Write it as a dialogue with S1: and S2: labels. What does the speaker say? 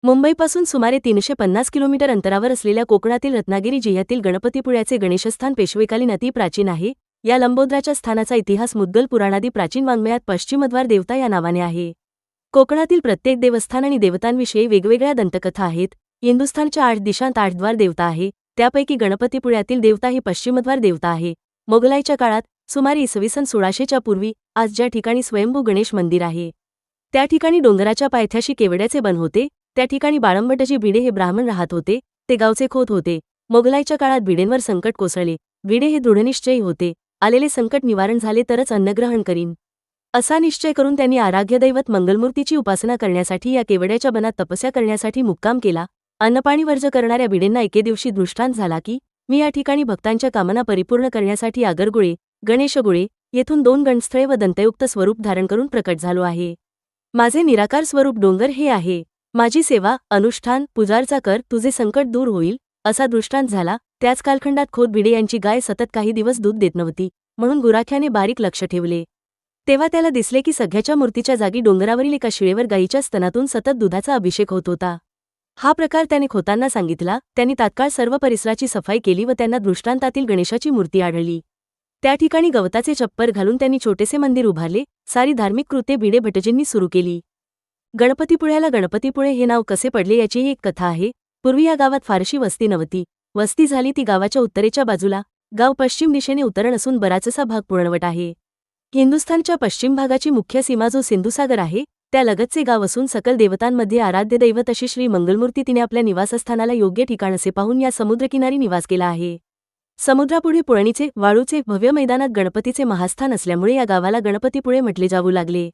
S1: मुंबईपासून सुमारे 350 किलोमीटर अंतरावर असलेल्या कोकणातील रत्नागिरी जिल्ह्यातील गणपतीपुळ्याचे गणेशस्थान पेशवेकालीन अति प्राचीन आहे. या लंबोदराच्या स्थानाचा इतिहास मुद्गल पुराणादी प्राचीन वाङ्मयात पश्चिमद्वार देवता या नावाने आहे. कोकणातील प्रत्येक देवस्थान आणि देवतांविषयी वेगवेगळ्या दंतकथा आहेत. हिंदुस्थानच्या 8 दिशांत 8 द्वार देवता आहे. त्यापैकी गणपतीपुळ्यातील देवता ही पश्चिमद्वार देवता आहे. मोगलाईच्या काळात सुमारे इसवी सन 1600च्या पूर्वी आज ज्या ठिकाणी स्वयंभू गणेश मंदिर आहे त्या ठिकाणी डोंगराच्या पायथ्याशी केवड्याचे बन होते. त्या ठिकाणी बाळंबटजी भिडे हे ब्राह्मण राहत होते. ते गावचे खोत होते. मोगलाईच्या काळात भिडेंवर संकट कोसळले. भिडे हे दृढनिश्चयी होते. आलेले संकट निवारण झाले तरच अन्नग्रहण करीन असा निश्चय करून त्यांनी आराध्य दैवत मंगलमूर्तीची उपासना करण्यासाठी या केवड्याच्या बनात तपस्या करण्यासाठी मुक्काम केला. अन्नपाणी वर्ज करणाऱ्या भिडेंना एके दिवशी दृष्टांत झाला की मी या ठिकाणी भक्तांच्या कामना परिपूर्ण करण्यासाठी आगरगुळे गणेशगुळे येथून 2 गणस्थळे व दंतयुक्त स्वरूप धारण करून प्रकट झालो आहे. माझे निराकार स्वरूप डोंगर हे आहे. माझी सेवा अनुष्ठान पुजारचा कर, तुझे संकट दूर होईल असा दृष्टांत झाला. त्याच कालखंडात खोत भिडे यांची गाय सतत काही दिवस दूध देत नव्हती. म्हणून गुराख्याने बारीक लक्ष ठेवले. तेव्हा त्याला दिसले की सध्याच्या मूर्तीच्या जागी डोंगरावरील एका शिळेवर गायीच्या स्तनातून सतत दुधाचा अभिषेक होत होता. हा प्रकार त्याने खोतांना सांगितला. त्यांनी तात्काळ सर्व परिसराची सफाई केली व त्यांना दृष्टांतातील गणेशाची मूर्ती आढळली. त्या ठिकाणी गवताचे छप्पर घालून त्यांनी छोटेसे मंदिर उभारले. सारी धार्मिक कृत्ये भिडे भटजींनी सुरू केली. गणपतीपुळ्याला गणपतीपुळे हे नाव कसे पडले याचीही एक कथा आहे. पूर्वी या गावात फारशी वस्ती नव्हती. वस्ती झाली ती गावाच्या उत्तरेच्या बाजूला. गाव पश्चिम दिशेने उतरण असून बराचसा भाग पूर्णवट आहे. हिंदुस्थानच्या पश्चिम भागाची मुख्य सीमा जो सिंधुसागर आहे त्या लगतचे गाव असून सकल देवतांमध्ये आराध्य दैवत अशी श्री मंगलमूर्ती तिने आपल्या निवासस्थानाला योग्य ठिकाण असे पाहून या समुद्रकिनारी निवास केला आहे. समुद्रापुढे पुळणीचे वाळूचे भव्य मैदानात गणपतीचे महास्थान असल्यामुळे या गावाला गणपतीपुळे म्हटले जाऊ लागले.